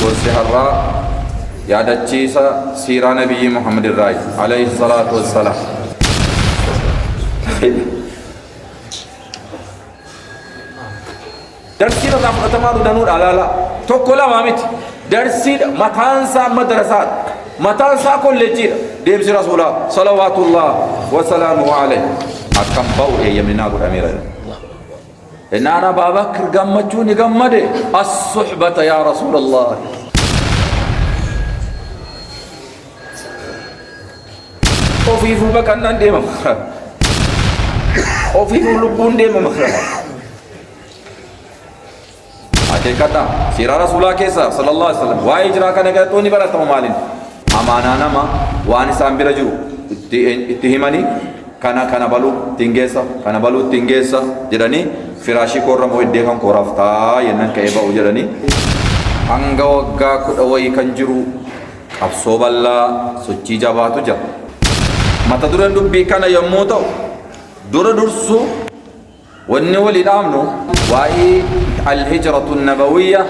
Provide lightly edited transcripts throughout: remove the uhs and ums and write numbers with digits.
والسحراء يا دجيسا سيرة نبي محمد الرأي عليه الصلاة والسلام. درسي رضا فتمارو دانور على لا توكولا مامت درسي متانسا مدرسات متانسا كل جير ديبس رسول الله صلوات الله وسلامه عليه أكم باو يمنا قد أمير إن أنا بابكر قمتوني قمدي الصحبة يا رسول الله. وفيفو بكنا ديما مخرا وفيفو لبون ديما مخرا أكيد كذا سيرة رسول الله كيسا صلى الله عليه وسلم واي جرا كنا كتوني برا تمامالين أمانة نما واني سامبيلا جو اتهمني كنا بالو تينجيسا جراني فراشي كورا مويدة كان كورافتا ينن كيبا وجراني أنغا وغا كدوي كنجرو أفسوب الله سوچي جاباتو جا متى دورن دبي كان يموتو دور درسو والنولي الأمنو وهي الهجرة النبوية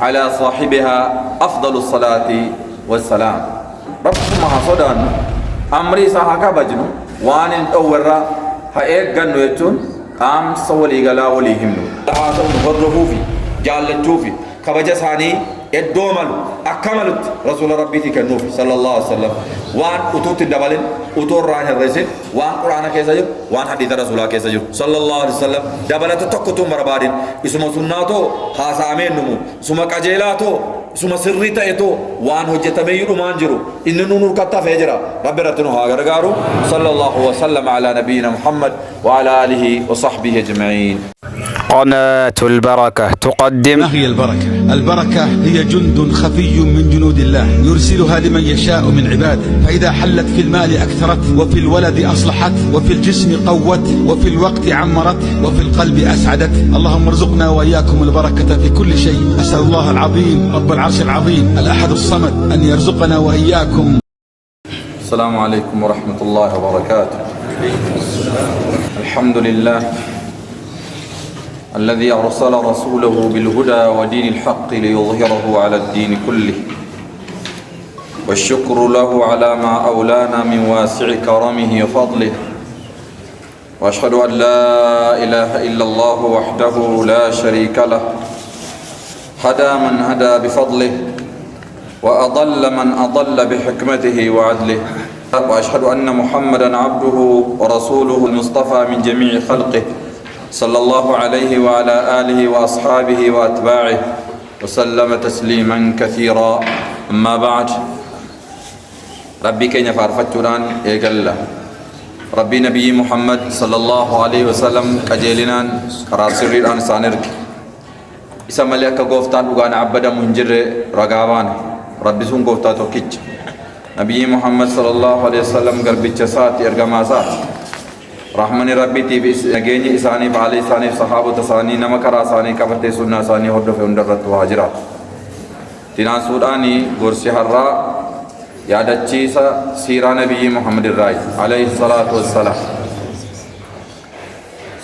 على صاحبها أفضل الصلاة والسلام. ربما حصدان أمري ساحكا بجنو وان الأورا هايك جنو يتون قام سولي غلا ولي همنو تعاطوا نفرهو في جالتو في كبجة ثاني الدومل أكملت رسول ربي كنوفي صلى الله عليه وسلم وان أتوت الدبلين أتور راه الرئيس وان قرآن كيسا جب وان حديث رسول الله كيسا جب صلى الله عليه وسلم دبلت تقطو مربادين اسم سناتو حاسامين نمو اسم كجيلاتو اسم سريتا إتو وان هجة مير مانجرو إن نور كتا فجرا رب رتنو هاغرغارو صلى الله وسلم على نبينا محمد وعلى آله وصحبه أجمعين. قناة البركة تقدم. ما هي البركة؟ البركة هي جند خفي من جنود الله يرسلها لمن يشاء من عباده، فإذا حلت في المال أكثرت، وفي الولد أصلحت، وفي الجسم قوت، وفي الوقت عمرت، وفي القلب أسعدت. اللهم ارزقنا وإياكم البركة في كل شيء. أسأل الله العظيم رب العرش العظيم الأحد الصمد أن يرزقنا وإياكم. السلام عليكم ورحمة الله وبركاته. الحمد لله الذي أرسل رسوله بالهدى ودين الحق ليظهره على الدين كله، والشكر له على ما أولانا من واسع كرمه وفضله، وأشهد أن لا إله إلا الله وحده لا شريك له هدى من هدى بفضله وأضل من أضل بحكمته وعدله، وأشهد أن محمدا عبده ورسوله المصطفى من جميع خلقه صلى الله عليه وعلى آله وأصحابه وأتباعه وسلم تسليما كثيرا. أما بعد ربي كي نفارفتشوران إيقال ربي نبي محمد صلى الله عليه وسلم كجيلنان كراسير الآن سانرك إسا مليك قوفتان وغان عبدا منجر رقابان ربي سون قوفتا توكيج نبي محمد صلى الله عليه وسلم قربي جسات إرقما سات رحمن ربي تيبي نجيني إساني بعلي إساني صحابة إساني نمكرا إساني كفتة سنة إساني هدف وندرت وهجرات تنا سوداني غرسي حرا يا دجيسا سيرة نبي محمد الرأي عليه الصلاة والسلام.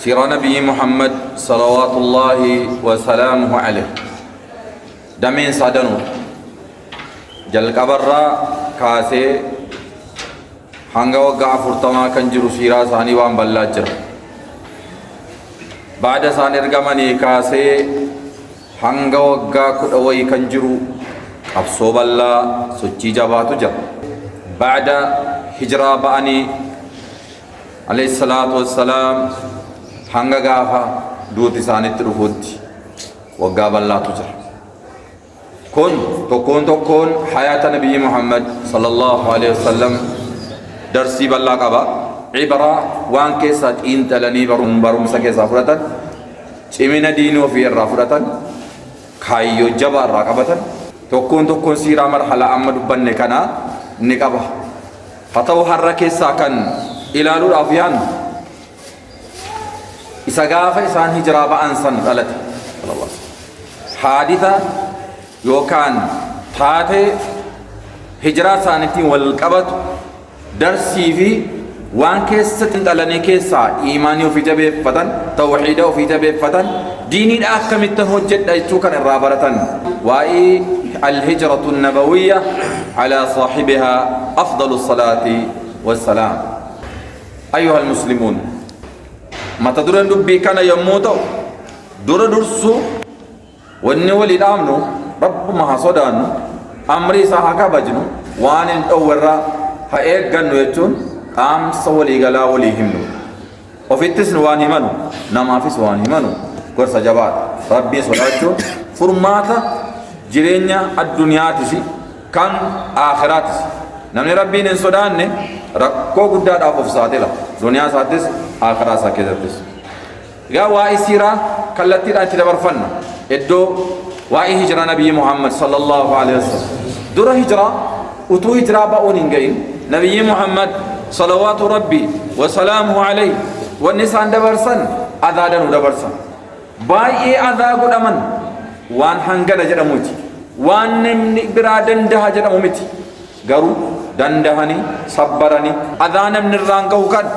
سيرة نبي محمد صلوات الله وسلامه عليه دمين صادنو جل كبرا كاسي hanga waggaa 40 kan jiru siiraa isaanii waan bal'aa jira. Baada isaan ergamanii kaasee hanga waggaa 10 kan jiru qabsoo bal'aa sochii jabaatu jira. Baada hijiraa ba'anii alayhi salaatu wassalaam hanga gaafa duuti isaanitti dhufuutti waggaa bal'aatu jira. Kun tokkoon hayaata Nabii Muhammad sallallahu alayhi wasallam درسي بالله قبا عبرة وان كيسات إنت لني بروم سكيسا فرطان چمنا دينو في الرافرطان خايو جبار راقبطان تكون سيرا مرحلة أمد بن كنا نقبا فتو حركي ساكن إلالو الأفيان إساقافة إسان هجرابة أنسان غلط حادثة يوكان تاتي هجرة سانتين والقبط درسي في وان كيسة تنتلني كيسة إيماني وفي جبه فتن توحيده وفي جبه فتن ديني الأحكم التهجد أيتوكا الرابرة واي الهجرة النبوية على صاحبها أفضل الصلاة والسلام. أيها المسلمون، ما تدرون دبي كان يموتوا دور درسو والنولي الأمنو رب ما حصدانو أمري ساحكا بجنو وان الأورا هايك جنو يجون قام سولي غلا ولي همنو وفي التسن وان همنو نما في سوان همنو قرص جبار ربي صلاته فرماتا جرينيا الدنيا تسي كان آخرات تسي نمني ربي ننصدان نه ركو قداد أفف ساتلا دنيا ساتس آخرات ساكتتس غا واي سيرا كالتي رانتي دبرفن ادو واي هجرة نبي محمد صلى الله عليه وسلم دور هجرة وتو هجرة باونين غين نبي محمد صلوات ربي وسلامه عليه والنسان دبرسن أذادن دبرسن باي أذا قدامن وان هنگنا جدموتي وان نمني برادن ده جدمومتي غرو دندهني صبرني أذانم نرانكو كان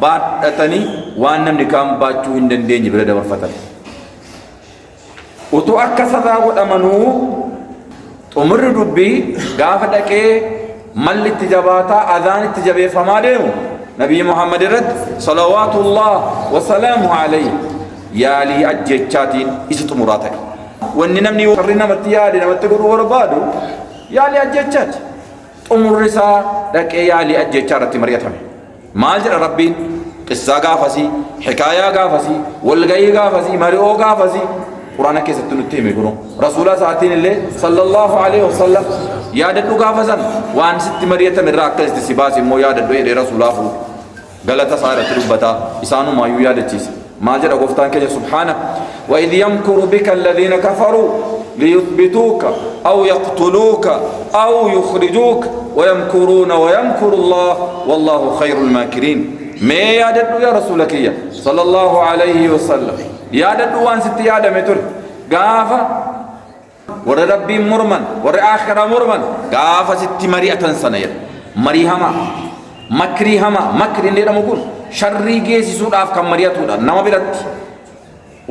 baadhatanii waan namni kaan baachuu hin dandeenye bira dabarfatan utuu akka sadaa godhamanuu xumurri dubbii gaafa dhaqee malli itti jabaataa adaan itti jabeeffamaa deemu nabii muhammad irratti salawaatullah wasalaamu alayhi yaalii ajjechaatiin isa xumuraa ta'e wanni namni warri namatti yaade namatti godhuu barbaadu yaalii ajjechaati xumurri isaa dhaqee yaalii ajjechaa irratti mari'atame maal jedha rabbiin qissaa gaafasii hikaayaa gaafasii walgayii gaafasii mari'oo gaafasii quraana keessatti nutti hime kuno rasuula isaatiin illee sallallahu alaihi wasallam yaadadhu gaafasan waan sitti mari'atame irraa akka itti si baase immoo yaadadhu jedhee rasuulaa fuudhu galata isaa irratti dubbataa isaanumaayuu yaadachiisa maal jedha gooftaan keenya subhaana وإذ يمكر بك الذين كفروا ليثبتوك أو يقتلوك أو يخرجوك ويمكرون ويمكر الله والله خير الماكرين ما يادد يا رسولك يا صلى الله عليه وسلم يادد وان ست ياد متر غافا ور ربي مرمن ور آخر مرمن غافا ست مريئة سنير مريهما مكريهما مكر ندم يقول شري جيسي سود أفكار مريئة نما برت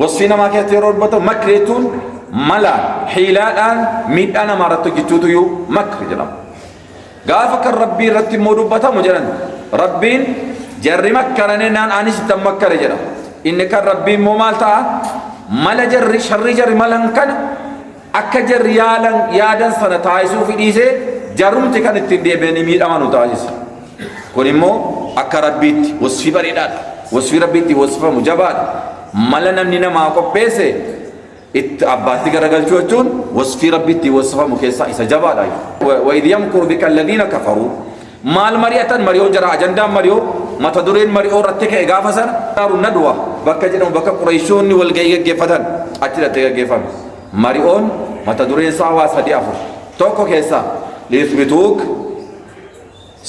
وصفنا ما كثير ربطه مكرتون ملا حيلان ميت أنا مرت جتوتو يو مكر جنام قافك الربي رتب مودبته مجرد ربين جري مكرني نان أنيس تمكر جنام إنك الربي ممالتا ملا جري شر جري ملان كان أكجر يالن يادن سنة تايسو في ديسه جرم تكان التندي بيني ميت أمانو تايس كونيمو أكربيت وصفي بريدات وصفي ربيت وصفه مجابات ملا نمني نما أكو بيسه ات أباتي كرجال جوتون وصفي ربيتي وصفه مكيسا إسجابا داي وإذ يمكر بك الذين كفروا مال مريئة مريو جرا أجندا مريو ما تدورين مريو رتك إجافة دار الندوة بكجنا بك قريشون والجيج جفتن أتلا تيجي جفن مريون ما تدورين سوا سدي أفر توكو كيسا ليثبتوك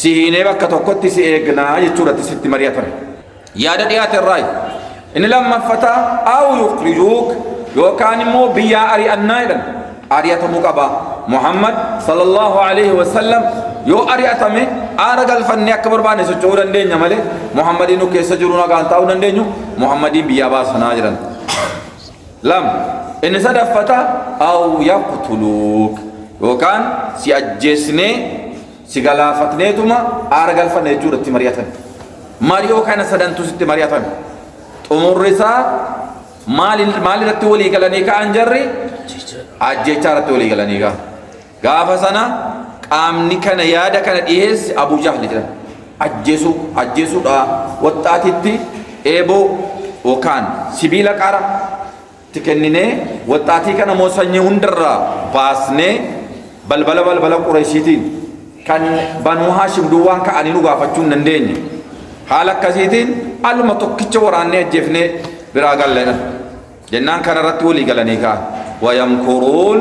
سيهني بك توكتي سيجنا يجورة ست مريئة يا دنيات الرأي إن لما فتى أو يخرجوك يوكان مو بيا أري النايرن أريات مقابا محمد صلى الله عليه وسلم يو أريات مي أرجل فني أكبر باني سجورا دينيا ماله محمد إنه كيس جرونا كانتاونا دينيو محمد بيا باس ناجرن لم إن سد فتى أو يقتلوك يوكان سيأجسني سيغلا فتني توما أرجل فني جورة مرياتن ماريو كان سدان تسيت مرياتن umurrisa maal irratti walii galanii ka'an jarri ajjechaa irratti walii galanii ka'an gaafa sana qaamni kana yaada kana dhiyeessi Abu Jahl jedhan ajjeesuudha waxxaatitti eeboo yookaan sibiila qara tikennine waxxaatii kana moosanyee hundarraa baasnee balbala Qurayshiitiin kan Banu Haashim duwwaan ka'anii nu gaafachuu hin dandeenye haala akkasiitiin aluma tokkicha waraannee ajjeefnee biraa galleedha jennaan kana irratti walii galanii ka'an wayamkuruun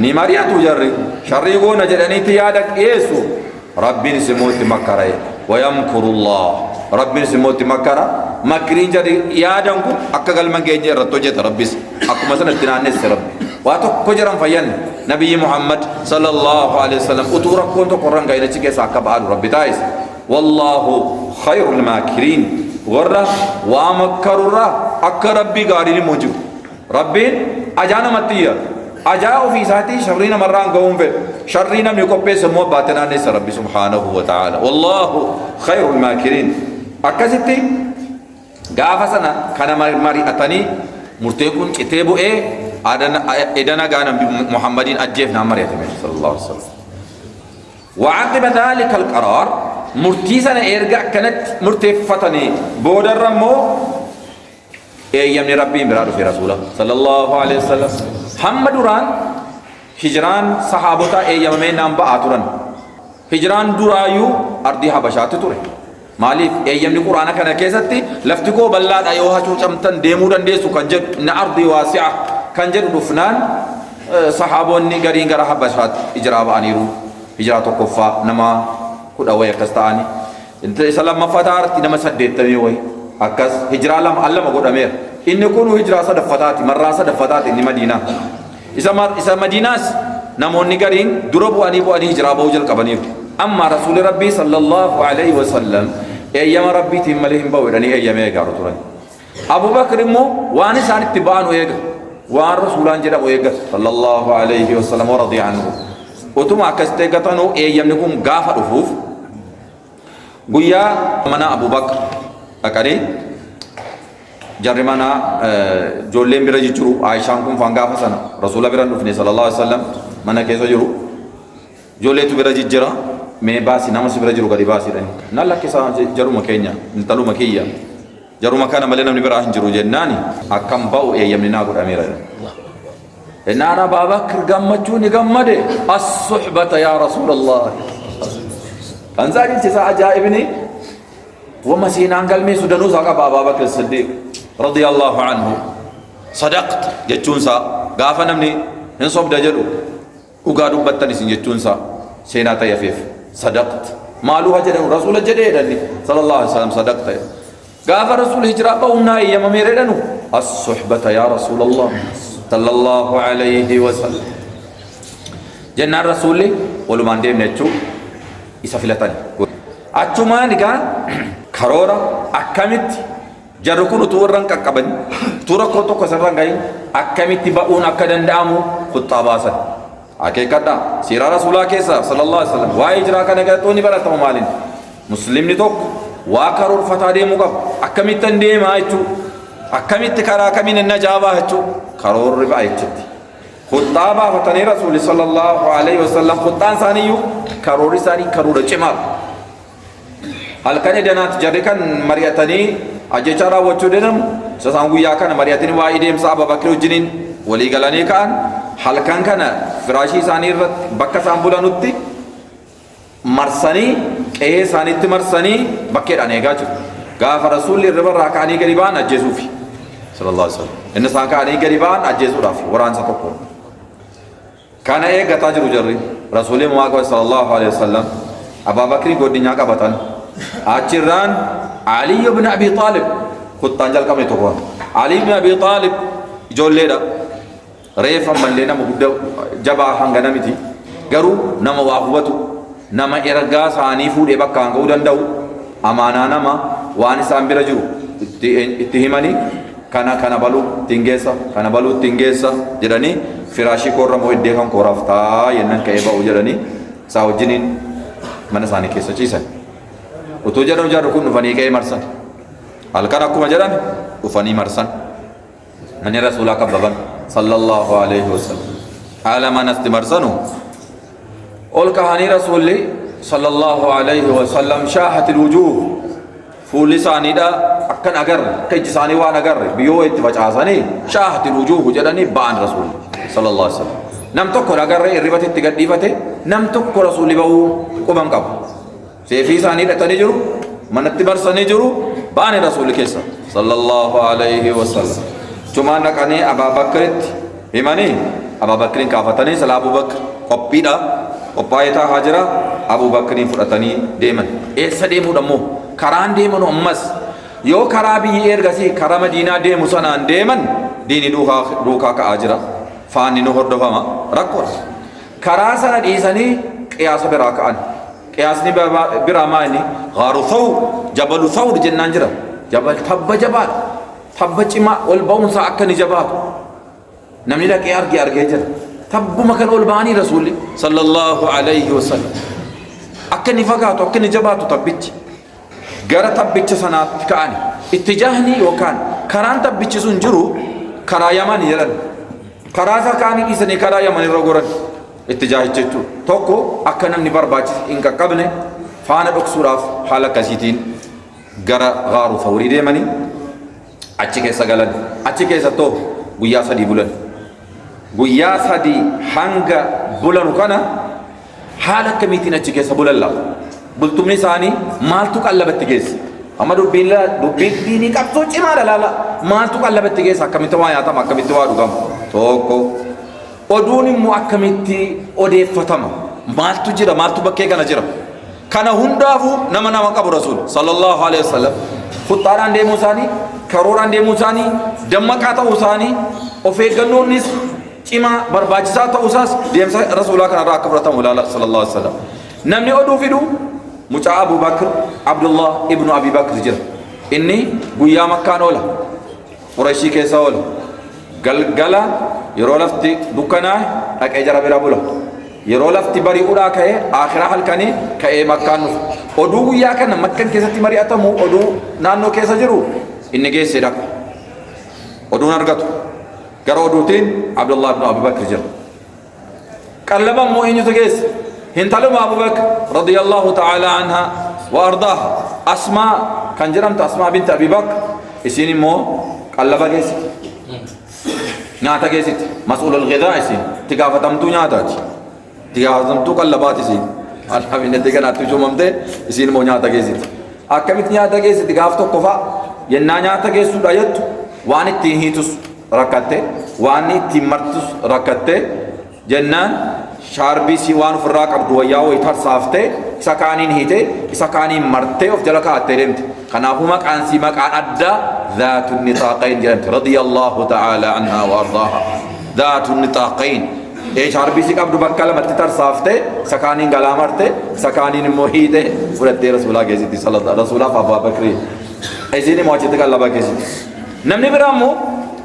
ni mari'atu jarri sharrii goona jedhaniitti yaada dhiyeessu rabbiin isimootti makkara wayamkurullah rabbiin isimootti makkara makriin jarri yaadan kun akka galman geenye irratti hojjeta rabbis akkuma sanatti naannesse rabbi waa tokko jiran fayyanne nabiyyi Muhammad sallallahu alaihi wasallam utuu rakkoon tokko irraan gaa'inachi keessa akka ba'aadu rabbi taa'isa wallahu خير الماكرين ورا ومكروا أك ربي قارين موجود ربي أجانا متيا أجاء في ساتي شرين مران قوم في شرين من يكبي سمو باتنا نس ربي سبحانه وتعالى والله خير الماكرين أكستي قافسنا كان مري أتني مرتكون كتابه إدنا قانا محمدين أجيفنا مريم صلى الله عليه وسلم وعقب ذلك القرار مرتيسنا إرجع كانت مرتفتني بودر رمو يمني ربي برادو في رسوله صلى الله عليه وسلم محمد ران هجران صحابتا يمين نام بآتوران هجران درايو أرضي حبشات توري ماليف يمني قرآن كان كيستي لفتكو بلاد أيوها شو شمتن ديمودن ديسو كنجد نأرضي واسعة كنجد رفنان صحابوني غرين غرا حبشات إجراب أنيرو هجرات كفا نما كودا ويا كستاني انت اسلام مفاتار نما سديت تنيوي أكاس هجرة لم الله مقول أمير إن يكونوا هجرة صدفتات مرة صدفتات إن مدينة إذا مدينة نمون نكرين دربوا أني بو أني هجرة بوجل كبنير أما رسول ربي صلى الله عليه وسلم أيام ربي تملهم بورني أيام يجارو تراني أبو بكر مو وأنا سان اتباعه ويجا وأن رسولان جدا ويجا صلى الله عليه وسلم ورضي عنه وتم أكستة كتانو أيام نكون غافر أفوف بويا منا أبو بكر أكاري جاري منا جولين بيرا جيرو عائشة كم فانغا فسنا رسول الله بيرا نفني صلى الله عليه وسلم منا كيسو جيرو جولين تو بيرا جيرا مي باسي نامس بيرا جيرو كدي باسي رني نالا كيسا جارو مكينيا نتالو مكيا جارو مكانا ملنا من بيرا جيرو جناني أكم باو يمنا غور أميرا نانا بابا كرغمتوني غمده الصحبة يا رسول الله أنزاجي تسا عجائبني ومسينا انقل مي سودانو ساقا بابا بكر الصديق رضي الله عنه صدقت جتونسا غافا نمني نصب دجلو وقادو بطني سن جتونسا سينا تيفيف صدقت مالو هجرن رسول جديدني صلى الله عليه وسلم صدقت غافا رسول هجرة بونا يما ميردنو الصحبة يا رسول الله صلى الله عليه وسلم جنة رسول ولمان ديم نتشو إسافلتاني أچما نكا كرورا أكمت جركون تورن كقبل توركو تو كسرن غاي أكمت باون أكدن دامو خطاباسا أكيد كذا سيرة رسول الله كيسا صلى الله عليه وسلم وايجرا كنكا توني برا تمامالين مسلم نتوك واكرور فتادي مقب أكمت تندي ما يچو أكمت كرا كمين النجابة يچو كرور ربا يچتي خطابا فتني رسول صلى الله عليه وسلم خطان ثانيو كرور ثاني كرور جمال هل كان دنات جريكان مرياتني أجيشارا وجودهم سسانغو ياكان مرياتني وايدهم صعب بكرو جنين ولي غلاني كان هل كان فراشي ثاني بكا سامبولا نوتي مرسني إيه ثاني تمرسني بكير أنيجاجو غاف رسول الربر راكاني قريبان أجيزوفي صلى الله عليه وسلم إن سانكاني قريبان أجيزو رافي وران ساتوكون كان إيه غتاجرو جري رسول الله صلى الله عليه وسلم أبا بكر قدنيا كبتان أجران علي بن أبي طالب خد تنجل كم يتوقع علي بن أبي طالب جول ليدا ريفا من لنا مبدا جبا هنغنا متي غرو نما واقوتو نما إرغا ساني فود إبا كانغو دندو أمانا نما واني سامبرا جرو اتهماني كان بالو تنجيسا جراني فراشي كورا مو إدهام كورافتا ينن كيبا وجراني ساوجنين من ساني كيسا چيسا وتوجرون جاركون نفني كي مرسن الكرا كم جران وفني مرسن من رسول الله كبابن صلى الله عليه وسلم على ما نستمرسنه أول كهاني رسول الله صلى الله عليه وسلم شاهت الوجوه فول لساني دا أكن أجر كي جساني وان أجر بيو اتفاجأني شاهت الوجوه جراني بان رسول صلى الله عليه وسلم نم تكو أجر الرباط التقديفته نم تكو رسول الله كمان كاب سيفي ثاني رتاني جرو من اتبار ثاني جرو بان رسول كيسا صلى الله عليه وسلم cuma nak ane Abu Bakr imani Abu Bakrin kafatani sala Abu Bakr kopida opayata hajra Abu Bakrin furatani deman sademu dammo karan deman ummas yo karabi ergasi kara Madina demu sanan deman dini duka ka ajra fani no hordo fama rakor karasana disani qiyas birakaan qiyasni biramani gharu thaw jabal thawr jannanjra jabal tabba cima wal baun sa akani jabat namni da qiyar jira tabbuma kan ol ba'anii rasuulli sallallahu alayhi wasallam akka inni fagaatu akka inni jabaatu tabbichi gara tabbicha sanaatti ka'ani ittijahni yookaan karaan tabbichi sun jiru karaa Yaman jedhan karaa isaa kaanii dhiisanii karaa Yaman irra goran ittijaahicha jechuudha tokko akka namni barbaachise hin qaqqabne faana dhoksuudhaaf haala akkasiitiin gara gaaru Thawrii deemanii achi keessa galan achi keessa too guyyaa 3 bulan guyyaa 3 hanga bulanu kana haala akkamiitiin achi keessa bulan laata bultumni isaanii maaltu qallabatti geesse amma dubbiin diinii qabsoo cimaadha laala maaltu qallabatti geesse akkamitti waa nyaatama akkamitti waa dhugama tokko oduun immoo akkamitti odeeffatama maaltu jira maaltu bakkee kana jira kana hundaafu nama qabu rasuul sallallahu alaihi wasallam futtaadhaan deemuu isaanii karooraan deemuu isaanii dammaqaa ta'uu isaanii of eeggannoonnis cimaa barbaachisaa ta'uu isaas deemsa rasuulaa kanarraa akka fudhatamu ilaala sallallahu alaihi wasallam namni oduu fidu mucaa Abu Bakr Abdullah ibnu Abi Bakr jira inni guyyaa Makkaan oola Qurayshii keessa oola galgala yeroo lafti dukkanaa dhaqee jara bira bula yeroo lafti bari'uudhaa ka'ee akhiraa halkanii ka'ee Makkaan dhufa oduu guyyaa kana Makkaan keessatti mari'atamu oduu naannoo keessa jiru inni geessee dhaqa oduun argatu gara oduutiin Abdullah ibnu Abi Bakr jira qallaba immoo eenyutu geesse hintaluma Abu Bakr radiyallahu ta'ala anha wa ardaaha Asmaa kan jedhamtu Asmaa binti Abi Bakr isiin immoo qallaba geesse nyaata geessiti mas'uulul ghidaa isiin itti gaafatamtuu nyaataati itti gaafatamtuu qallabaati isiin alhamdulillah kanaatti uumamte isiin immoo nyaata geessiti akkamitti nyaata geessiti gaaf tokko fa'a yennaa nyaata geessuudha jettu waan ittiin hiitus rakkatte waan ittiin martus rakkatte jennaan shaarbii si waan ofirraa qabdu wayyaa wayi tarsaaftee isa kaaniin hiite isa kaaniin martee of jala kaa'attee deemte kanaafuu maqaan si maqaan addaa dhaatu nitaaqayn jedhamte radiyallahu ta'ala anha wa ardaaha dhaatu nitaaqayn shaarbii si qabdu bakka lamatti tarsaaftee isa kaaniin galaa marte isa kaaniin immoo hiite fudhattee rasuulaa geessiti rasuulaaf Abbaa Bakrii isiin immoo achitti qallaba geessiti namni biraa immoo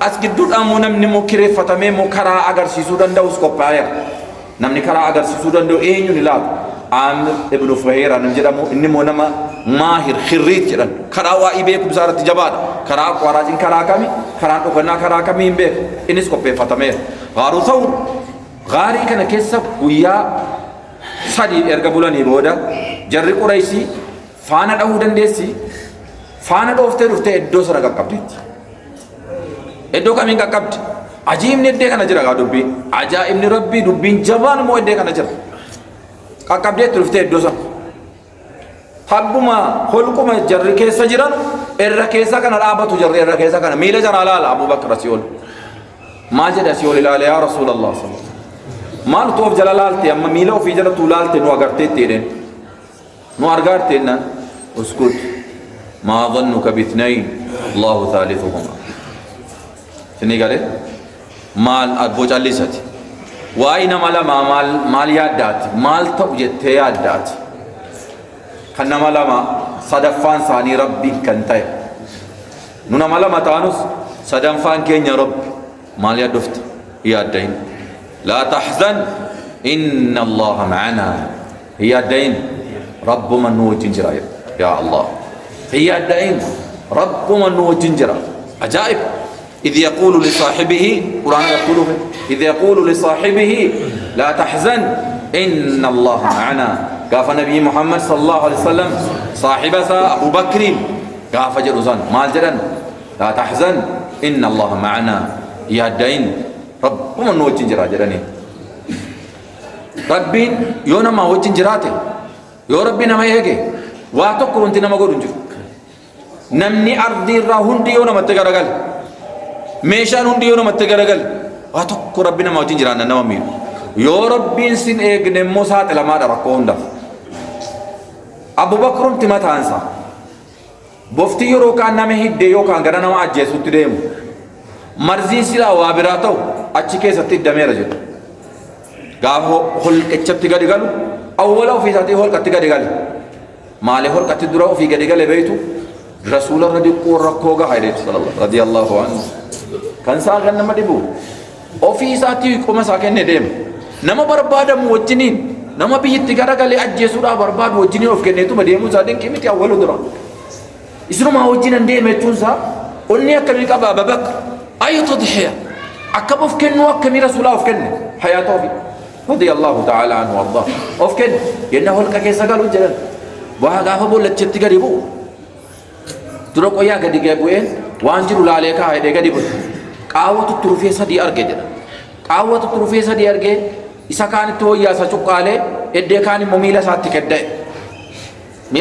as gidduudhaan immoo namni immoo kireeffatamee immoo karaa agarsiisuu danda'us qophaa'eera namni karaa agarsiisuu danda'u eenyuun ilaatu Amir ibnu Fuhayra nam jedhamu inni immoo nama maahir khirriit jedhan karaa waa'ee beekumsaa irratti jabaadha karaa qoraatiin karaa kami karaa dhokannaa karaa kamii hin beeku innis qopheeffatameera gaaru ta'u gaarii kana keessa guyyaa 3 erga bulanii booda jarri Qurayshii faana dhahuu dandeessi faana dhooftee dhuftee iddoo sana qaqqabdeetti iddoo kamiin qaqqabdi ajiibni iddee kana jira gaa dubbiin ajaa'ibni rabbii dubbiin jabaan immoo iddee kana jira qaqqabdeetti dhuftee iddoo sana habbuma holquma jarri keessa jiran irra keessa kana dhaabatu jarri irra keessa kana miila jaraa laala Abu Bakr asii ol maal jedhe asii ol ilaale yaa Rasuulallah maal toof jala laalte amma miila ofii jala tuu laalte nu agarteetti jedheen nu argaarte jennaan uskut maa dhannuka bithnayn Allahu thalithuhuma sinii galee maal abbo callisati waa'ee nama lama maal yaaddaati maal ta'u jettee yaaddaati kan nama lama sadaffaan isaanii rabbiin kan ta'e nu nama lama taanus sadaffaan keenya rabbi maal yaaddofta yaaddain laa tahzan inna allaha ma'ana yaaddain rabbuma nu wajjin jira yaa Allah yaaddain rabbuma nu wajjin jira ajaa'ib إذ يقول لصاحبه قرآن يقول إذ يقول لصاحبه لا تحزن إن الله معنا قاف نبي محمد صلى الله عليه وسلم صاحبه أبو بكر قاف جرزان مال جرن لا تحزن إن الله معنا يا الدين رب من وجه جرا جرني ربي يونا ما وجه جراته يا ربي نما يهجي واتوكر أنت نما قرنجو نمني أرضي راهندي يونا متجرجل meeshaan hundi yoo namatti garagal waa tokko rabbi nama wajjin jiraanna nama miidhu yoo rabbiin sin eegne immoo saaxilamaadha rakkoo hundaaf Abu Bakrumti mataansa boftii yeroo kaan nama hiddee yookaan gara nama ajjeesutti deemu marziin silaa waa biraa ta'u achi keessatti hiddameera jedhu gaafa holqachatti gadi galu awwala ofii isaatii holqatti gadi gale maali holqatti dura ofii gadi gale beeytu rasuula radiquu rakkoo gaha jedhetu sallallahu radiyallahu anhu kan saagan nama dhibu ofii isaatii qoma isaa kennee deema nama barbaadamu wajjiniin nama biyyatti garagalee ajjeesuudhaaf barbaadu wajjiniin of kenneetuma deemuu isaa dinqii miti awwalu dura isuma wajjinan deema jechuun isaa onni akkamii qaba Abubakar ayu tadhiya akkam of kennu akkamii rasuulaa of kenne hayaata ofii radiyallahu ta'ala anhu warda of kenne yenna holqa keessa galu jedhan waa gaafa bollachetti gadi bu'u dura qoyaa gadi bu'een waan jiru laalee kaa'ee gadi bu'u qaawwatu turufee sadii arge jedha qaawwatu turufee sadii arge isa kaanitti wayyaasa cuqqaalee eddee kaan immoo miila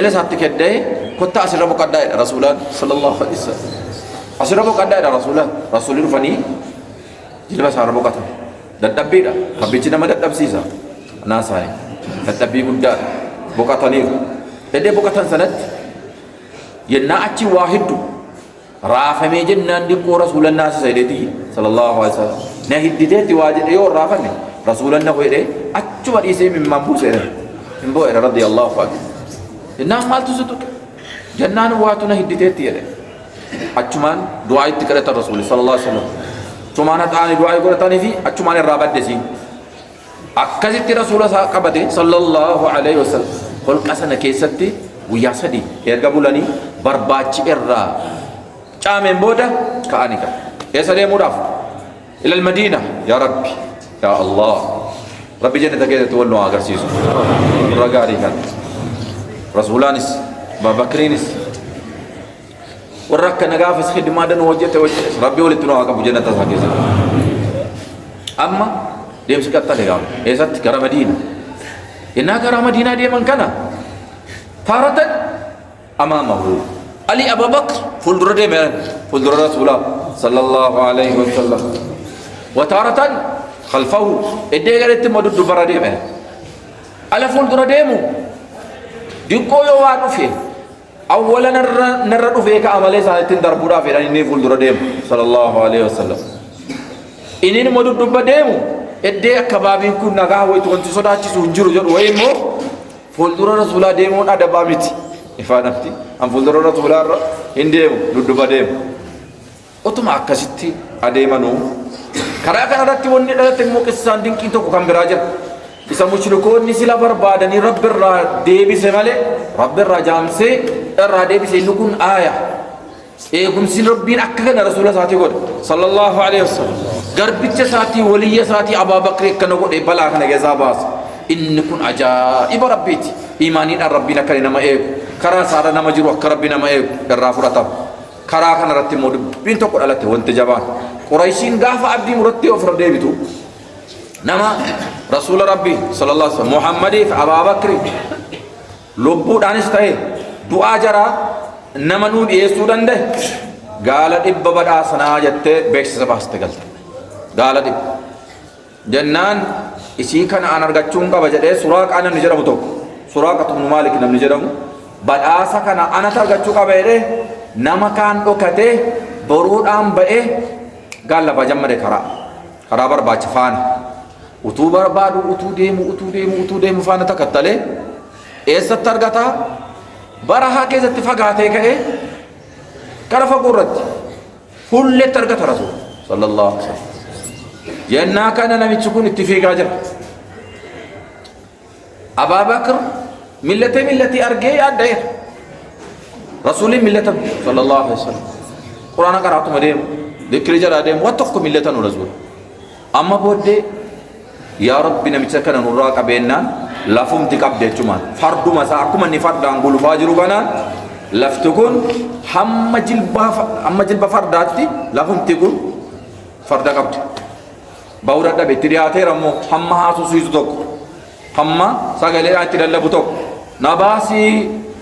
isaatti kedda'e kotta asirra boqaddaa'edha rasuulaan sallallahu alaihi wasallam asirra boqaddaa'edha rasuulli dhufanii jilba isaarra boqatan dadhabbiidha kabbichi nama dadhabsiisa naasaani dadhabbii guddaadha boqataniiru eddee boqatan sanatti yennaa achi waa hedduu raafamee jennaan diqqoo rasuulan naasisa hidheetii sallallahu alaihi wasallam na hidditeetti waa jedhe yoo raafame rasuulan na hidhee achuma dhiisee mimmaan buuseedha hin boo'edha radiyallahu anhu jennaan maaltu si tuqe jennaan waatu na hidditeetti jedhe achumaan du'aa itti kadhatan rasuuli sallallahu alaihi wasallam achumaan haxaanii du'aa godhatanii fi achumaan irraa baddesiin akkasitti rasuula isaa qabate sallallahu alaihi wasallam holqa sana keessatti guyyaa sadii erga bulanii barbaachi irraa caameen booda ka'anii kan eessa deemuudhaaf ilal madiina yaa rabbi yaa allah rabbi jannata keessatti wal nu agarsiisu irra gaarii kan rasuulaanis babakriinis warra akka nagaafis khidmaa dan hojjete rabbi walitti nu haa qabu jannata isaa keessatti amma deemsi qaxxale gaa eessatti gara madiina innaa gara madiinaa deeman kana taaratan amaamahu Ali Abu Bakr fuuldura deeman fuuldura rasuulaa sallallahu alaihi wasallam wa taaratan khalfahu eddee galetti immoo duddubara deeman ala fuuldura deemu diqqoo yoo waa dhufe awwala narra dhufee ka amalee isaaniittiin darbuudhaaf jedhan inni fuuldura deemu sallallahu alaihi wasallam inni immoo duddubba deemu eddee akka baabiin kun nagaa wayitu wanti sodaachisu hin jiru jedhu wayi immoo fuuldura rasuulaa deemuun adabaa miti ifaanafti an fuuldura rasuulaa irra hin deemu dudduba deemu utuma akkasitti adeemanuu karaa kanarratti wanni dhalate immoo qissaan dinqiin tokko kan biraa jira isa mushrikoonni sila barbaadanii rabbi irraa deebise malee rabbi irraa jaamsee irraa deebise inni kun aaya eegumsi rabbiin akka kana rasuula isaatii godhe sallallahu alaihi wasallam garbicha isaatii waliyya isaatii Abaa Bakri akkana godhe balaa kana keessaa baasa inni kun ajaa'iba rabbiiti imaaniidhaan rabbiin akka nama eegu karaa isaarra nama jiru akka rabbi nama eegu irraa fudhatama karaa kanarratti immoo dubbiin tokko dhalatte wanti jabaan qurayshiin gaafa abdii muratti ofirra deebitu nama rasuula rabbii sallallahu alaihi wasallam muhammadiif Abaa Bakri lubbuudhaanis ta'e du'aa jaraa nama nuu dhiyeessuu danda'e gaala dhibba badhaasanaa jettee beeksisa baaste galte gaala dhibba jennaan isii kana an argachuun qaba jedhee Suraaqaa namni jedhamu tokko Suraaqatu ibn Maalik namni jedhamu badhaasa kana anatu argachuu qaba jedhee nama kaan dhokatee boruudhaan ba'ee gaallaba jammade karaa barbaacha faana utuu barbaadu utuu deemu faana takkattalee eessatti argataa barahaa keessatti fagaatee ka'ee gara fagoo irratti fulleetti argata rasuul sallallahu alaihi wasallam jennaa kana namichi kun itti fiigaa jira Abaa Bakr millatii argee yaaddeera rasuulin millata sallallahu alaihi wasallam quraana qaraatuma deemu dhikri jala deemu waan tokko millatanu rasuul amma booddee yaa rabbi namicha kana nurraa qabeennaan lafumti qabde jechumaan farduma isaa akkuma inni fardaan gulufaa jiru kanaan lafti kun hamma jilba fardaatti lafumti kun farda qabdi ba'uu dadhabe itti dhiyaateera immoo hamma haasusiisu tokko hamma sagalee itti lallabu tokko na baasii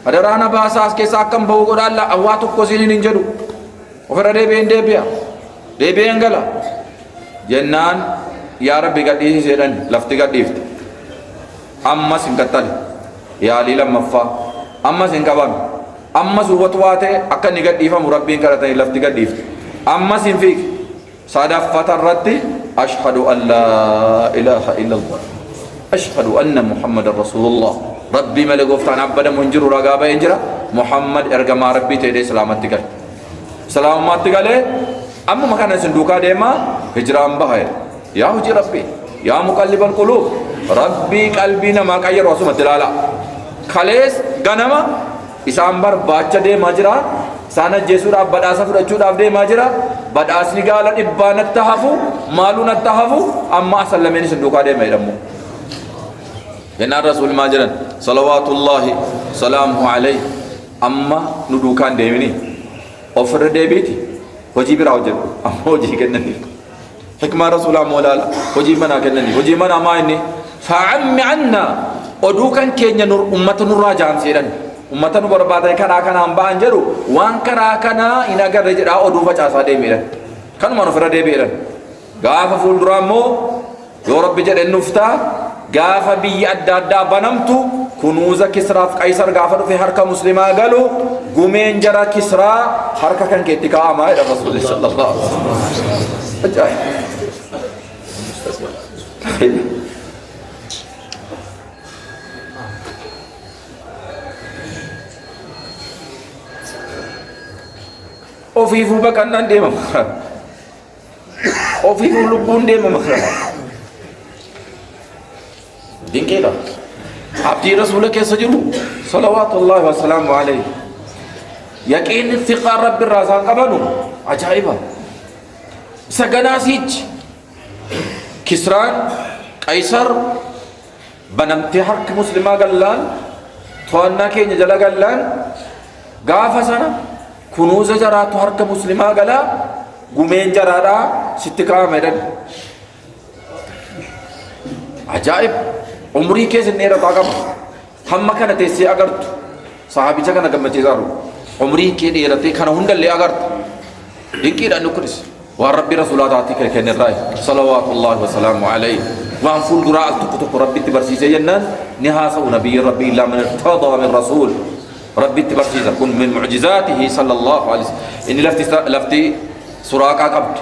adaraa na baasaa as keessaa akkam ba'uu godhaan awwaa tokko siin hin jedhu ofirra deebi'een gala jennaan yaa rabbi gadhiisi jedhan lafti gadhiifte ammas hin qaxxale yaalii lammaffaa ammas hin qabame ammas hubbatu waa ta'e akka inni gadhiifamu rabbiin kadhatanii lafti gadhiifte ammas hin fiige sadaffata irratti ashhadu an laa ilaaha illallah ashhadu anna muhammadan rasulullah rabbii malee gooftaan abbadamu hin jiru ragaa ba'een jira muhammad ergamaa rabbii ta'ee islaamatti gale islaamummaatti galee ammuma kana isin duukaa deemaa hijraan baha يا هجي ربي يا مقلب القلوب ربي قلبنا ما غير واسو مدلالا خليس غنما إسامبر باچا دي ماجرا سانا جيسور اب بداسا فرچو داب دي ماجرا بداسني قال ابان التحفو مالون التحفو اما سلمني صندوق دي ميرمو ينا رسول ماجرا صلوات الله سلامه عليه اما ندوكان ديمني اوفر دي بيتي وجي براو جن اما وجي كنني حكمة رسول مولانا وجي منا كنني وجي منا ما اني فعم عنا ودوكان كينيا نور امه نور راجان سيدن امه نور برباده كنا كنا امبان جرو وان كنا كنا ان اگر رجدا ودو فچاسا دي ميرن كان ما نفر دي بيرن غاف فول درامو يا رب جد النفتا غاف بي ادادا بنمتو كنوز كسرى قيصر غافر في حركه مسلمه قالوا غومين جرا كسرى حركه كان كيتكا ما رسول الله صلى الله عليه وسلم اجاي وفي فوبك أن ديما وفي فلبون ديما مخرا دين كده عبد رسولك يسجلوا صلوات الله وسلامه عليه يقين الثقة رب الرازان قبلوا عجائبا سجناسيج كسران قيصر بنمتي حق مسلمة قلان توانا كي نجلا قلان قافة سنة كنوز جرات حرك مسلمة قلا قمين جرادا ستكا مدن عجائب عمري كيس النيرة طاقم هم كان تيسي أغرت صحابي جاكنا قم تيزارو عمري كي نيرة كان هند اللي أغرت إنكي لأنه كريس وربي رسول الله تعطيك كان الرأي صلوات الله وسلامه عليه وانفول قراء التقطق ربي تبرسيسي جنان نهاسة نبي ربي إلا من ارتضى من رسول ربي تبرسيسا كن من معجزاته صلى الله عليه وسلم إني لفتي سراقا قبض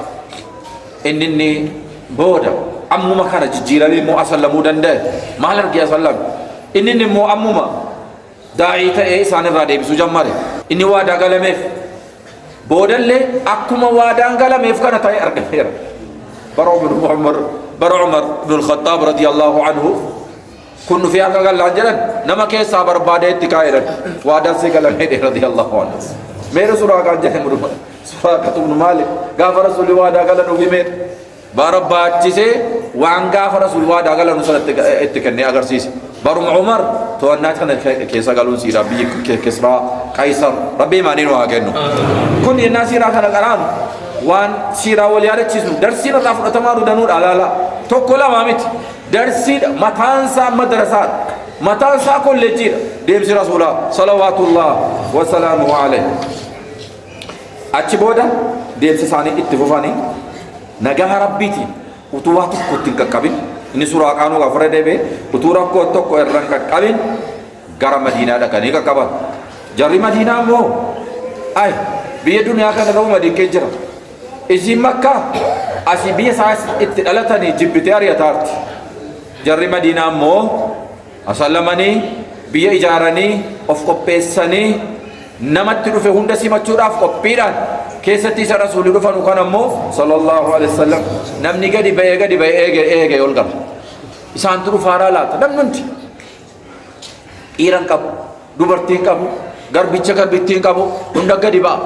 إني بودا أمو ما كان جيجيلا لي مو أسلمو دنده ما لرقي أسلم إني مو أمو ما داعي تأي سان الرادي بسو جمالي إني وادا قلميف بودا اللي أكما وادا قلميف كان تأي أرقفير برو عمر بن الخطاب رضي الله عنه كن في أرقا قال لانجلن نما كي صابر بعد اتكايرا وادا سيقلمي رضي الله عنه मेरे सुरागा जहे मुरुमा सुरागा तुम मालिक गाफर रसूल वादा गलन उगी मेर बारब बाच्ची से वांगा फरसूल वादा गलन उसरत इत्तकन्ने अगर सीस बारुम उमर तो अन्नात कने केसा गलन सी रबी किसरा काइसर रबी मानी नो आगे नो कुन ये नासीरा कने कराम वान सीरा वल यारे चीज दरसीना ताफ तमारु दनूर अलाला तो कोला मामित दरसी मतांसा मदरसा मतांसा को लेजीर देव सी रसूला सल्लल्लाहु व सलामु अलैहि achi boda deemsa isaanii itti fufanii nagaa rabbiitiin utuu waa tokko ittiin qaqqabin inni suuraa qaanuu gaafa deebee utuu rakkoo tokko irraan qaqqabin gara Madiinaa dhaqanii qaqqaban jarri Madiinaa immoo ay biyya duniyaa kana ta'uu madiinkee jira isin Makkaa asii biyya isaas itti dhalatanii jibbitee ari'ataarti jarri Madiinaa immoo asallamanii biyya ijaaranii of qopheessanii namatti dhufe hunda simachuudhaaf qophiidhaan keessatti isa rasuuli dhufanu kan ammoo sallallahu alaihi wasallam namni gadi ba'ee eege ol gaba isaan turu faaraa laata namnunti dhiiran qabu dubartiin qabu garbittiin qabu hunda gadi ba'a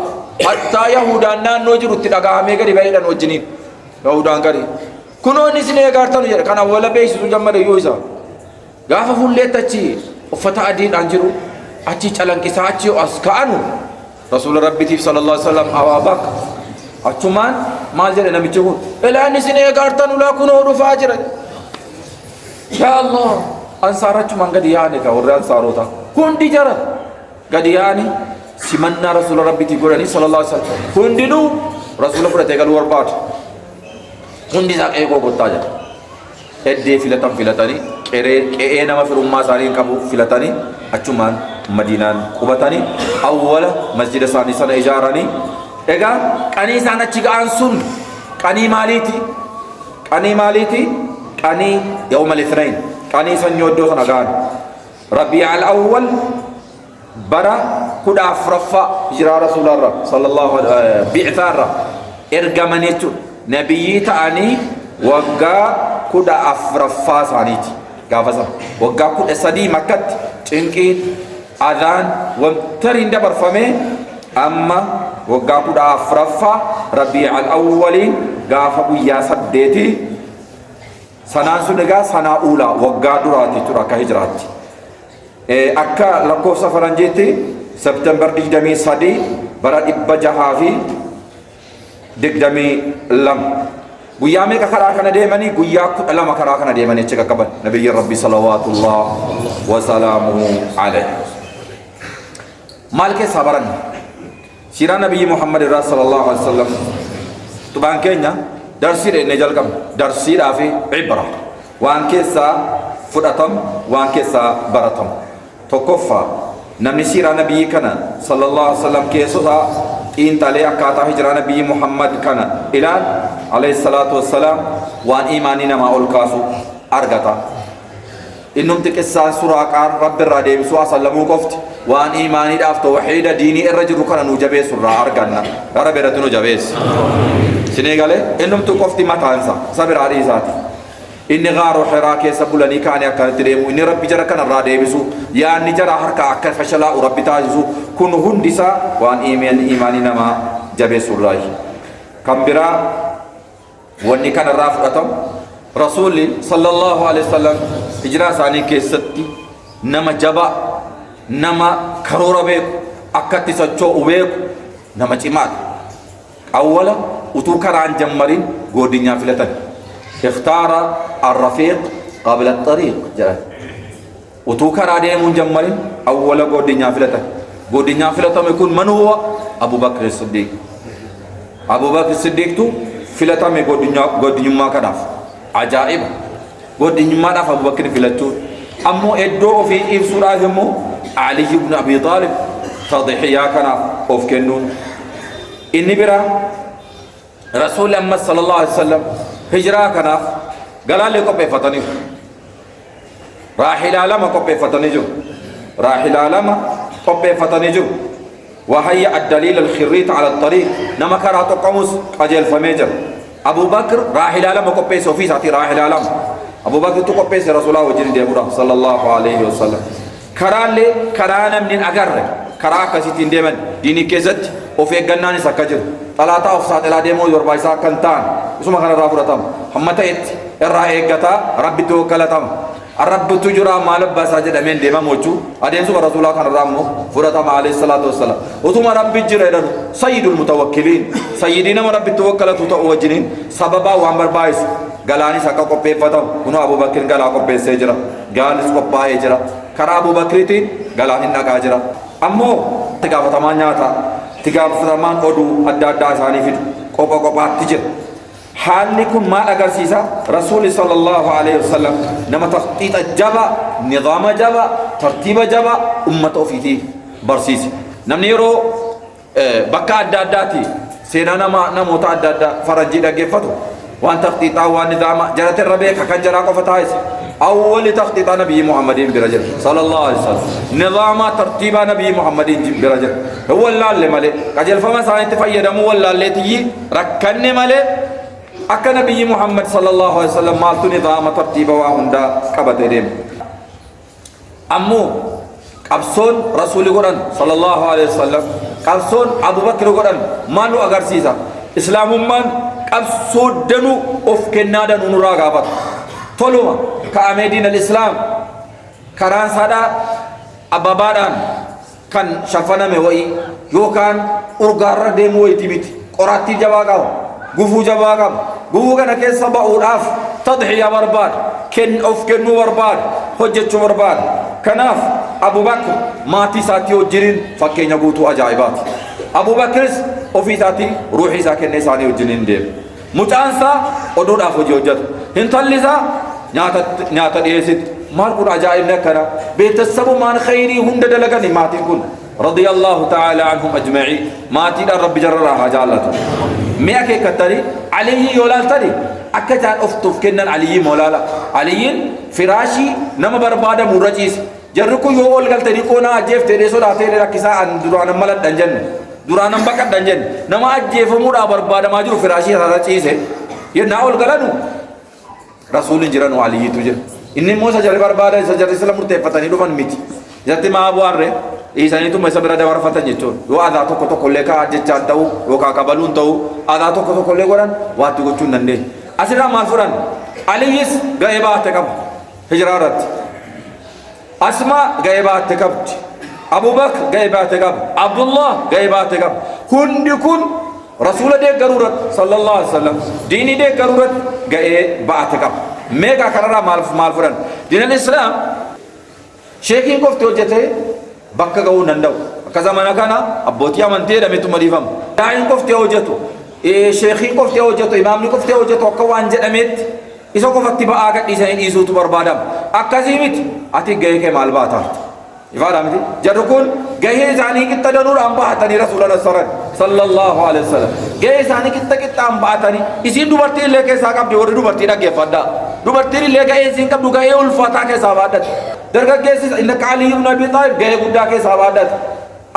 hattaa yahudaan naannoo jirutti dhagahamee gadi ba'eedhaan wajjiniin yahudaan gadi kunoonni isin eegaartanu jedha kana wala beeksisu jammada yoo isa gaafa fulleetti achi uffata adiidhaan jiru achi calanqisaa achi as ka'anu rasuula rabbiitiif sallallahu alaihi wasallam awaabak achumaan maal jedhe namichi kun elaan isin eegaartan ulaa kunoo dhufaa jira yaa Allah ansaar achumaan gadi yaane ka warri ansaarota hundi jara gadi yaane simannaa rasuula rabbiitiif godhanii sallallahu alaihi wasallam hundinuu rasuula fudhatee galuu barbaadu hundi isaa qeeqoo gottaa jira heddee filatanii qe'ee nama firummaa isaanii qabu filatanii achumaan Madiinaan qubatanii awwala masjida isaanii sana ijaaranii egaa qanii isaan achi ga'an sun qanii maaliiti qanii yawmal ithnain qanii sanyoo iddoo sana ga'an Rabi'al awwal bara 14 hijiraa rasuularra sallallahu alaihi bi'tharra ergamanii jechuudha nabiyyi ta'anii waggaa 14ffaa isaaniiti gaafa sana waggaa 13 makkatti cinqiin adaan wantariin dabarfamee amma waggaa 14ffaa Rabiicul Awwaliin gaafa guyyaa 8 sanaan sun egaa sanaa uulaa waggaa duraati jechuudha akka hijraatti akka lakkoofsa faranjiitti September 23 bara 622 guyyaa meeqa karaa kana deemanii guyyaa 12 karaa kana deemanii achi qaqqaban nabiyyi rabbi salawaatullah wa salaamuhu alayhi maal keessaa baranne siiraa nabiyyi Muhammad irraa sallallahu alaihi wasallam tubaan keenya darsiidha inni jalqabne darsiidhaa fi ibra waan keessaa fudhatamu waan keessaa baratamu tokkoffaa namni siiraa nabiyyi kana sallallahu alaihi wasallam keessaa xiinxalee akkaataa hijiraa nabiyyi Muhammad kana ilaal alayhi salaatu wassalaam waan imaanii namaa ol kaasu argata innumti qissaan suraaqaan rabbi irraa deebisuu asallamuu qofti waan imaaniidhaaf tawxiida diinii irra jiru kana nu jabeessu irraa arganna gara beeratu nu jabeessi sinii galee innumti qofti mataansa sabiraa dhiisaati inni gaaru hiraa keessa bulanii kaanii akkanatti deemu inni rabbi jara kanarraa deebisu yaanni jara harka akka fashalaa'u rabbi taasisu kun hundisaa waan imaanii namaa jabeessu irraayi kan biraa wanni kanarraa fudhatamu rasuulli sallallahu alaihi wasallam hijiraa isaanii keessatti nama jabaa nama karoora beeku akkatti socho'u beeku nama cimaadha awwala utuu karaan jammarin godinyaa filatan اختار الرفيق قبل الطريق جاء وتوكر عليهم جمرين أول قدنيا فلتا يكون من هو أبو بكر الصديق أبو بكر الصديق تو فلتا من قدنيا ما كناف عجائب قدنيا ما ناف أبو بكر فلتو أمو إدو في إفسراه مو علي بن أبي طالب تضحيا كناف أوف كنون إني برا رسول الله صلى الله عليه وسلم هجرة كناف قال لي كوبي فتني راحل لما كوبي فتني جو راحل لما كوبي فتني جو وهي الدليل الخريط على الطريق نما كرهت قوس أجل فميجر أبو بكر راحل لما كوبي سوفي ساتي راحل لما أبو بكر تو كوبي رسول الله وجري ديمورا صلى الله عليه وسلم كران لي كرانا من أجر كراك سيتين ديمن ديني كزت وفي جناني سكجر طلاتا أفساد إلى ديمو يربايسا كنتان اسمه كان رافرتام هم تيت الرأي كتا ربي توكلتام الرب تجرا مالب بساجد أمين ديما موجو أدين سو رسول الله كان رامو فرتام عليه الصلاة والسلام وثم ربي جرا سيد المتوكلين سيدنا ربي توكلت وتوجنين سببا وامر بايس galani saka koppe fatam kuno Abu Bakr gala koppe sejra galis koppa ejra kara Abu Bakr ti galani naga jira ammo tiga fatamanya ta tiga fataman odu adda sani fit kopa kopa tijir halni kun ma agar sisa Rasul sallallahu alaihi wasallam nama takhtit jaba nizama jaba tartiba jaba ummat ofiti barsisi namni ro bakka adda ti sena nama namota adda faraji dagefatu وان تخطيطا وان نظام جرت الربيع كان جرا قفتايس اول تخطيط نبي محمد برجل صلى الله عليه وسلم نظام ترتيب نبي محمد برجل هو اللي ملك اجل فما ساين تفيدم ولا التي ركن ملك اك نبي محمد صلى الله عليه وسلم مالت نظام ترتيب وهندا كبدريم امو قبصون رسول قران صلى الله عليه وسلم قبصون ابو بكر قران مالو اگر سيسا اسلام من قبصو دنو اوف كنادا نورا غابت تولما كامدين الاسلام كران سادا ابابادان كان شفنا موي يوكان اورغار ديموي تيبيت قراتي جواغاو غفو جواغام غفو كان كسبا اوراف تضحيه برباد كن اوف كنو برباد حجتو برباد كناف ابو بكر ماتي ساتيو جيرين فكينيا غوتو عجائبات ابو بكر وفي ذاتي روحي ساكن نساني وجنين ديم متانسا ودود افوجوجت هنتلسا نياتا ديسيت مالكون عجائب نكرا بيتسبو مان خيري هند دلغني ماتي كون رضي الله تعالى عنهم اجمعين ماتي دا رب جرر حاجالته مياكي كتري علي يولال تري اكجان افتف كنن علي مولالا علي فراشي نما برباده مرجيس جركو يول غلتني كونا اجيف تريسو داتي ركيسا ان درانا ملد دنجن duranan bakat danjen nama ajjeefamuudha barbaadamaa jiru firaashii irra ciise yennaa ol galanu رسول جيران علي تجر إني موسى جري بربادة سجر إسلام مرتفعتني دو من ميت جت ما أبواره إيساني تو مسا برادة ورفتني جتون دو هذا تو كتو كله كا أجت تاو وكاكبالون تاو هذا تو كتو كله قران واتو كتشون نندي أسرع مالفران عليس غيبات تكب هجرات أسماء غيبات تكب أبو بكر غيبات تكب عبد الله غيبات تكب كن رسول ده ضرورت صلى الله عليه وسلم ديني ده ضرورت غيبات تكب ميغا كرارا مالفران دين الإسلام شيخين كوف توجته بكا غو نندو كذا منا كان أبوتيا منتي دمتو مريفم داين كوف توجته شيخين كوف توجته إمام كوف توجته كوان جدمت إذا كوف تبا آغا إسان إيزو تبربادم أكازيمت أتي غيك مالباتا يفعل جركون غيه زاني كتا دنور أمباتني رسول الله صلى الله عليه وسلم غيه زاني كتا أمباتني إسين دوبرتي لك ساقب دور دوبرتي لك فدا دوبرتي لك إسين كب دوغا ألفاتا كسابادت درغا غيس إنك علي بن أبي طالب غيه قدا كسابادت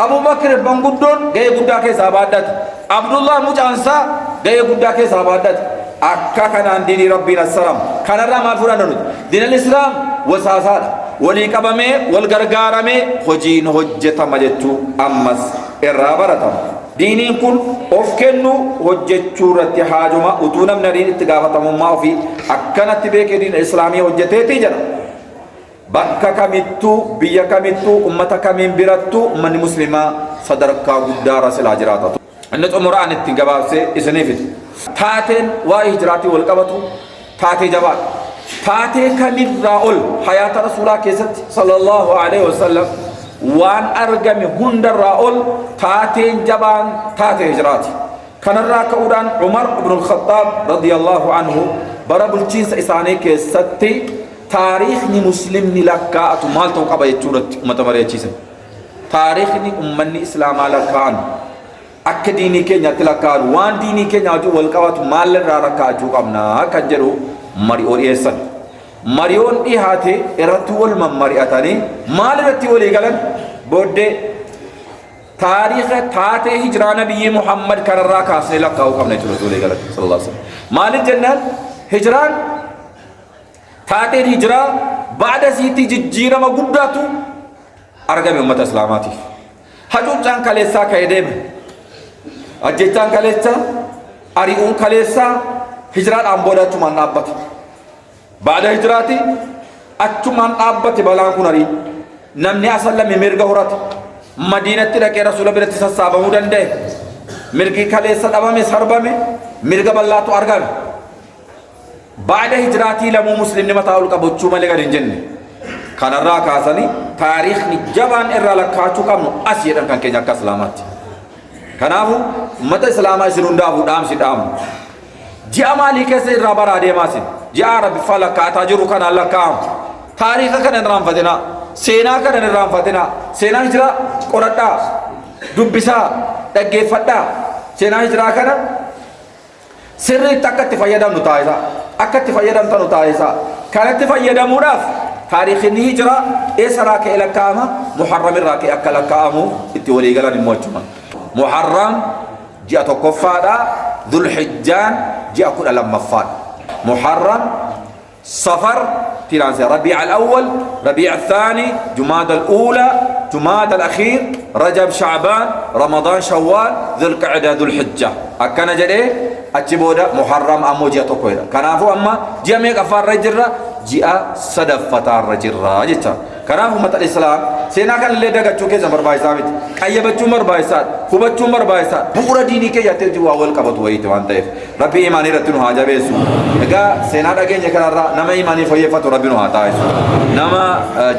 أبو بكر بن قدون غيه قدا كسابادت عبد الله مجانسا غيه قدا كسابادت أكا كان عن دين ربنا السلام كان رما فرانو دين الإسلام وساسات ولي كبمه والغرغارمه خجين حجتا مجتو أمس الرابرتم دينين كن أفكنو حجتو رتي حاجما أتونا من دين اتقافتم ما في أكنت بيك دين الإسلامي حجتي جنا بكا كميتو بيا كميتو أمتا كمين براتو من مسلمة صدركا قدار سلاجراتو أنت أمران التنقباب سي إسنيفت تاتين وإهجراتي والقبطو تاتي جبال تاتي كمير راؤل حياة رسول الله كيست صلى الله عليه وسلم وان أرقم هندر راؤل تاتين جبان تاتي هجراتي كان الراك أوران عمر بن الخطاب رضي الله عنه برب الجنس إساني كيستي تاريخ مسلم لكاءة مال توقع يتشورت متمرية جيسن تاريخ أمني إسلام لكاء akka diinii keenyaatti lakkaa'u waan diinii keenya wajjin wal qabatu maal irraa rakkaachuu qabna kan jedhu mari'oo dhiyeessan. Mari'oon dhihaate irratti wal mammari'atanii maal irratti walii galan booddee taariikha taatee hijiraa nabiyyi Muhammad kanarraa kaasnee lakkaa'uu qabna jechuudha walii galan sallallahu alaihi wasallam. Maaliif jennaan hijiraan taatee hijiraa baada siitti jijjiirama guddaatu argame uummata islaamaatiif. Hacuuccaan kaleessaa ka'ee deeme. Ajjechaan kaleessa ari'uun kaleessa hijiraadhaan booda achumaan dhaabbate. Baada hijiraati achumaan dhaabbate balaan kun arii namni asallame mirga horate madiinatti dhaqee rasuula biratti sassaabamuu danda'e mirgi kaleessa dhabame sarbame mirga bal'aatu argame. Baada hijiraatii lamuu muslimni mataa ol qabachuu malee gad hin jenne kanarraa kaasanii taariikhni jabaan irraa lakkaachuu qabnu as jedhan kan keenya akka islaamaatti. Kanaafu ummata islaamaa isin hundaafuu dhaamsi dhaamu ji'a maalii keessa irraa baraa deemaasin ji'a rabbi fa lakkaataa jiru kanaan lakkaa'amu taariika kana irraanfatinaa seenaa kana irraanfatinaa seenaa hijiraa qoradhaa dubbisaa dhaggeeffadhaa seenaa hijiraa kana sirriitti akka itti fayyadamnu taasisaa akka itti fayyadamtanu taasisaa kanatti fayyadamuudhaaf taariikni hijiraa eessarraa ka'e lakkaa'ama muharram irraa ka'e akka lakkaa'amu itti walii galan immoo achuma. محرم جاء تكفادا ذو الحجان جاء كل لمفاد محرم صفر تيرانسي ربيع الأول ربيع الثاني جماد الأولى جماد الأخير رجب شعبان رمضان شوال ذو القعدة ذو الحجة أكنا جدي أتجبودا محرم أمو جاء تكويدا كنافو أما جاء ميك أفار رجرة جاء صدف فتار رجرة جتا كنافو مت الإسلام سينا كان اللي دعك تشوكي زمر بايسات كأي بتشومر بايسات هو بتشومر بايسات بورا ديني كي ياتي جوا أول كبتو ويت وانتهي ربي إيماني رتنو حاجة بيسو إذا سينا دعك يكنا را نما إيماني فيه فتو ربي نهاتايس نما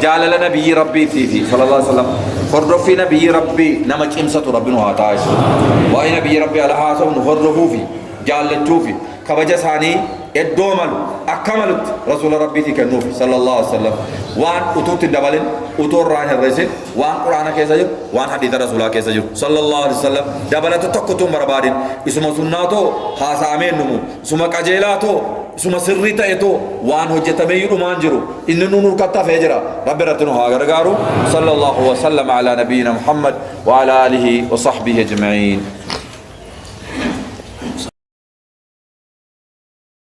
جالل نبي ربي في صلى الله عليه وسلم خرفي نبي ربي نما كيمسة ربي نهاتايس وأي نبي ربي على حاسب نخرفه في جالل في كبجة ثاني الدومل أكملت رسول ربي تكنوف صلى الله عليه وسلم وان أتوت الدبلين أتور راه الرسل وان قرآن كيسجر وان حديث رسول كيسجر صلى الله عليه وسلم دبلت تكتم بربادين اسم سناتو حاسامين نمو اسم كجيلاتو اسم سريتا يتو وان هجت ميرو مانجرو إن نور كتا فجرا رب رتنو هاغرغارو صلى الله وسلم على نبينا محمد وعلى آله وصحبه أجمعين.